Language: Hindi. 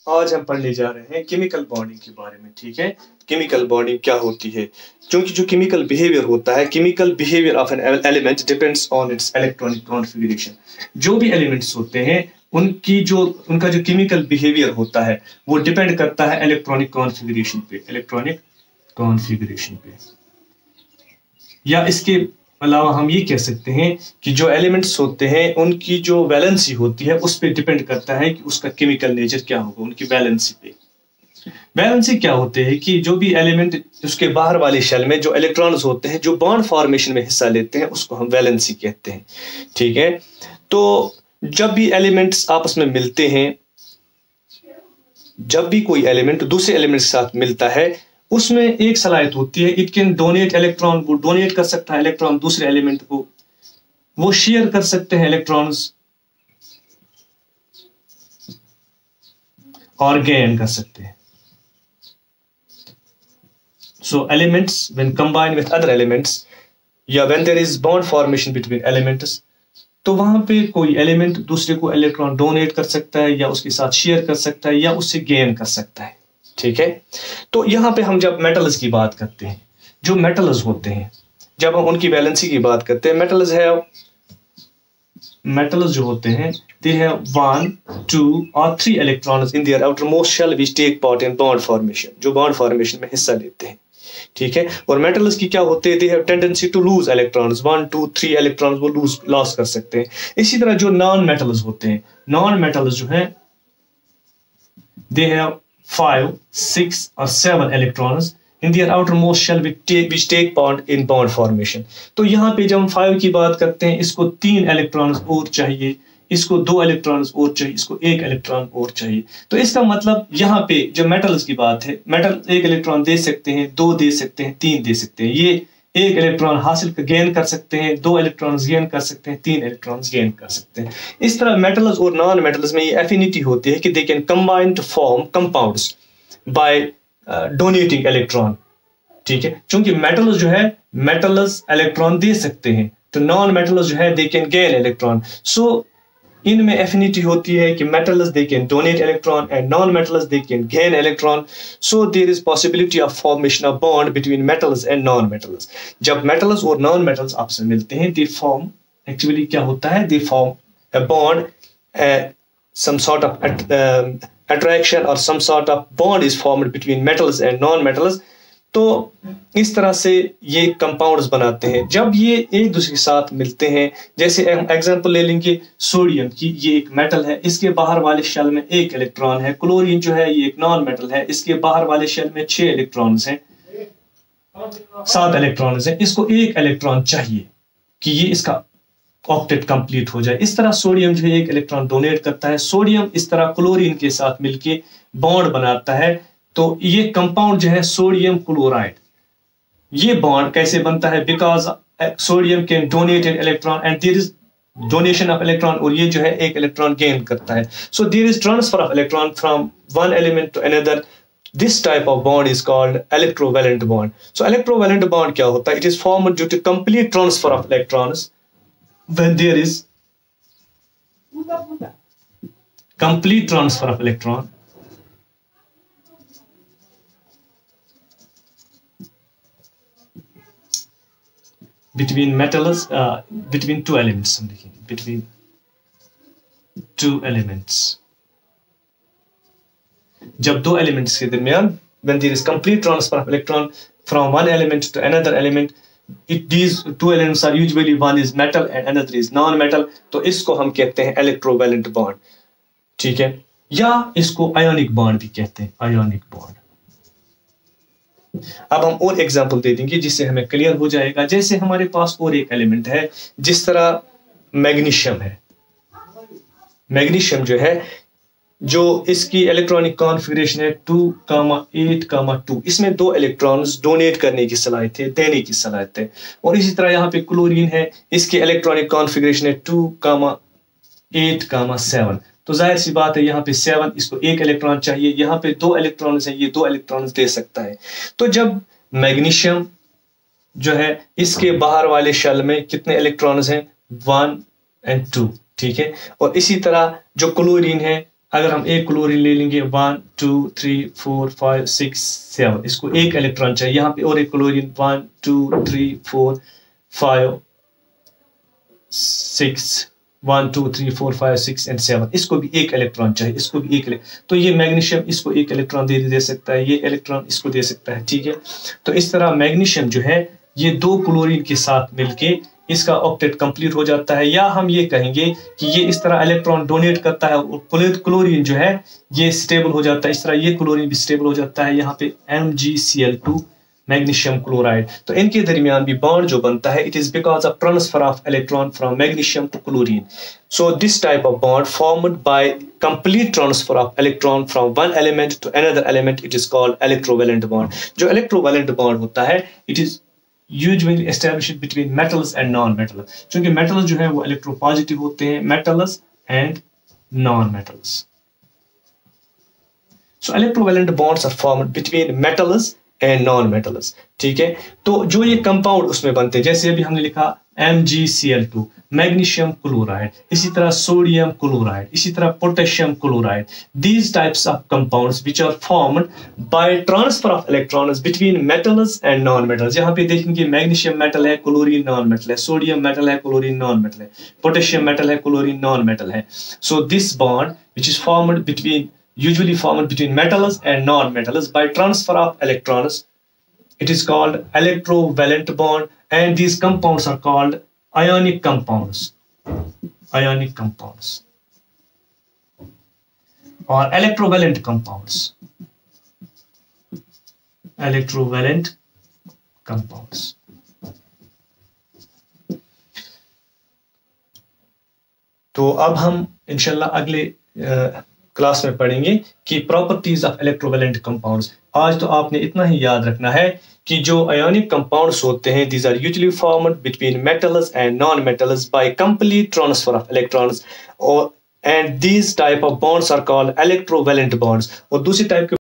आज हम पढ़ने जा रहे हैं केमिकल बॉन्डिंग के बारे में। ठीक है, केमिकल बॉन्डिंग क्या होती है? क्योंकि जो केमिकल बिहेवियर होता है, chemical behaviour of an element depends on it's electronic configuration. जो भी एलिमेंट्स होते हैं उनका जो केमिकल बिहेवियर होता है वो डिपेंड करता है इलेक्ट्रॉनिक कॉन्फ़िगरेशन पे, इलेक्ट्रॉनिक कॉन्फ़िगरेशन पे। या इसके अलावा हम ये कह सकते हैं कि जो एलिमेंट्स होते हैं उनकी जो वैलेंसी होती है उस पर डिपेंड करता है कि उसका केमिकल नेचर क्या होगा, उनकी वैलेंसी पे। वैलेंसी क्या होते हैं कि जो भी एलिमेंट उसके बाहर वाले शेल में जो इलेक्ट्रॉन्स होते हैं जो बॉन्ड फॉर्मेशन में हिस्सा लेते हैं उसको हम वैलेंसी कहते हैं। ठीक है, तो जब भी एलिमेंट्स आपस में मिलते हैं, जब भी कोई एलिमेंट दूसरे एलिमेंट के साथ मिलता है उसमें एक सलाहियत होती है, इट कैन डोनेट इलेक्ट्रॉन, वो डोनेट कर सकता है इलेक्ट्रॉन दूसरे एलिमेंट को, वो शेयर कर सकते हैं इलेक्ट्रॉन्स और गेन कर सकते हैं। So elements when combine with other elements या when there is bond formation between elements, तो वहां पे कोई एलिमेंट दूसरे को इलेक्ट्रॉन डोनेट कर सकता है या उसके साथ शेयर कर सकता है या उससे गेन कर सकता है। ठीक है, तो यहां पे हम जब मेटल्स की बात करते हैं, जो मेटल्स होते हैं, जब हम उनकी वैलेंसी की बात करते हैं, मेटल्स जो होते हैं दे हैव 1, 2 और 3 electrons in their outermost shell which take part in bond formation, जो बॉन्ड फॉर्मेशन में हिस्सा लेते हैं। ठीक है, और मेटल्स की क्या होते हैं, they have tendency to lose electrons, 1, 2, 3 electrons वो लॉस कर सकते हैं। इसी तरह जो नॉन मेटल्स होते हैं, नॉन मेटल्स जो है दे हैव 5, 6 और 7 electrons in their outermost shell which take part in bond formation। तो यहाँ पे जब हम 5 की बात करते हैं, इसको 3 इलेक्ट्रॉन्स और चाहिए, इसको 2 इलेक्ट्रॉन्स और चाहिए, इसको 1 इलेक्ट्रॉन और चाहिए। तो इसका मतलब यहाँ पे जब मेटल्स की बात है, मेटल 1 इलेक्ट्रॉन दे सकते हैं, 2 दे सकते हैं, 3 दे सकते हैं। ये 1 इलेक्ट्रॉन हासिल गेन कर सकते हैं, 2 इलेक्ट्रॉन्स गेन कर सकते हैं, 3 इलेक्ट्रॉन्स गेन कर सकते हैं। इस तरह मेटल्स और नॉन मेटल्स में ये एफिनिटी होती है कि they can combine to form compounds by donating electron. ठीक है, क्योंकि मेटल्स जो है मेटल्स इलेक्ट्रॉन दे सकते हैं, तो नॉन मेटल्स जो है they can gain electron. So इनमें एफिनिटी होती है कि metals they can donate electron and non metals they can gain electron. So there is possibility of formation of bond between metals and non metals. जब मेटल्स और नॉन मेटल्स आपस में मिलते हैं, दे फॉर्म, एक्चुअली क्या होता है, they form a bond, some sort of attraction or some sort of bond is formed between metals and non-metals। तो इस तरह से ये कंपाउंड्स बनाते हैं जब ये एक दूसरे के साथ मिलते हैं। जैसे हम एग्जांपल ले लेंगे सोडियम की, ये एक मेटल है, इसके बाहर वाले शेल में 1 इलेक्ट्रॉन है। क्लोरीन जो है ये एक नॉन मेटल है, इसके बाहर वाले शेल में 6 इलेक्ट्रॉन्स हैं, 7 इलेक्ट्रॉन्स हैं। इसको 1 इलेक्ट्रॉन चाहिए कि ये इसका ऑक्टेट कंप्लीट हो जाए। इस तरह सोडियम जो है 1 इलेक्ट्रॉन डोनेट करता है। सोडियम इस तरह क्लोरीन के साथ मिलके बॉन्ड बनाता है, तो ये कंपाउंड जो है सोडियम क्लोराइड। ये बॉन्ड कैसे बनता है, because sodium can donate an electron and there is donation of electron, और ये जो है 1 इलेक्ट्रॉन गेन करता है। So there is transfer of electron from one element to another. This type of bond is called electrovalent bond. So electrovalent bond क्या होता है, it is formed due to complete transfer of electrons when there is complete transfer of electron between metals, between 2 elements, between 2 elements। जब 2 एलिमेंट्स के दरमियान when there is complete transfer of electron from one element to another element, these 2 elements are usually, one is metal and another is non-metal, तो इसको हम कहते हैं इलेक्ट्रोवैलेंट बॉन्ड। ठीक है, या इसको आयोनिक बॉन्ड भी कहते हैं, आयोनिक बॉन्ड। अब हम और एग्जांपल दे देंगे जिससे हमें क्लियर हो जाएगा। जैसे हमारे पास और एक एलिमेंट है, जिस तरह मैग्नीशियम है। मैग्नीशियम जो है, जो इसकी इलेक्ट्रॉनिक कॉन्फ़िगरेशन है 2,8,2, इसमें 2 इलेक्ट्रॉन्स डोनेट करने की सलाहियत है, देने की सलाहियत है। और इसी तरह यहाँ पे क्लोरीन है, इसकी इलेक्ट्रॉनिक कॉन्फ़िगरेशन है 2,8,7। तो जाहिर सी बात है यहाँ पे 7, इसको 1 इलेक्ट्रॉन चाहिए, यहाँ पे 2 इलेक्ट्रॉन्स हैं, ये 2 इलेक्ट्रॉन्स दे सकता है। तो जब मैग्नीशियम जो है इसके बाहर वाले शेल में कितने इलेक्ट्रॉन्स हैं, 1 और 2। ठीक है, और इसी तरह जो क्लोरीन है अगर हम एक क्लोरीन ले लेंगे 1 2 3 4 5 6 7, इसको एक इलेक्ट्रॉन चाहिए। यहाँ पे और एक क्लोरीन 1 2 3 4 5 6 1 2 3 4 5 6 एंड 7, इसको भी एक इलेक्ट्रॉन चाहिए, इसको भी एक। तो ये मैग्नीशियम इसको एक इलेक्ट्रॉन दे सकता है, ये इलेक्ट्रॉन इसको दे सकता है, ठीक है। तो इस तरह मैग्नीशियम जो है ये दो क्लोरीन के साथ मिलके इसका ऑक्टेट कंप्लीट हो जाता है, या हम ये कहेंगे कि ये इस तरह इलेक्ट्रॉन डोनेट करता है और क्लोरीन जो है ये स्टेबल हो जाता है। इस तरह ये क्लोरीन भी स्टेबल हो जाता है, यहाँ पे MgCl2 मैग्नीशियम क्लोराइड। तो इनके दरमियान भी बॉन्ड जो बनता है, it is because of transfer of electron from magnesium to chlorine. So this type of bond formed by complete transfer of electron from one element to another element, it is called electrovalent bond। जो electrovalent bond होता है, it is usually established between metals and non-metals। क्योंकि metals जो है वो electropositive होते हैं, metals and non-metals। So electrovalent bonds are formed between metals and non-metals, ठीक है। तो जो ये कंपाउंड उसमें बनते हैं, जैसे अभी हमने लिखा MgCl2 मैग्नीशियम क्लोराइड, इसी तरह सोडियम क्लोराइड, इसी तरह potassium chloride. These types of compounds which are formed by transfer of electrons between metals and non-metals। यहाँ पे देखेंगे मैग्नीशियम मेटल है, क्लोरीन नॉन मेटल है, सोडियम मेटल है, क्लोरीन नॉन मेटल है, पोटेशियम मेटल है, क्लोरीन नॉन मेटल है। So this bond which is usually formed between metals and non-metals by transfer of electrons, it is called electrovalent bond, and these compounds are called ionic compounds, ionic compounds or electrovalent compounds, electrovalent compounds। तो अब हम इंशाल्लाह अगले क्लास में पढ़ेंगे कि प्रॉपर्टीज ऑफ इलेक्ट्रोवेलेंट कंपाउंड्स। आज तो आपने इतना ही याद रखना है कि जो आयोनिक कंपाउंड्स होते हैं, these are usually formed between metals and non metals by complete transfer of electrons, और and these type of bonds are called electrovalent bonds. और दूसरी टाइप के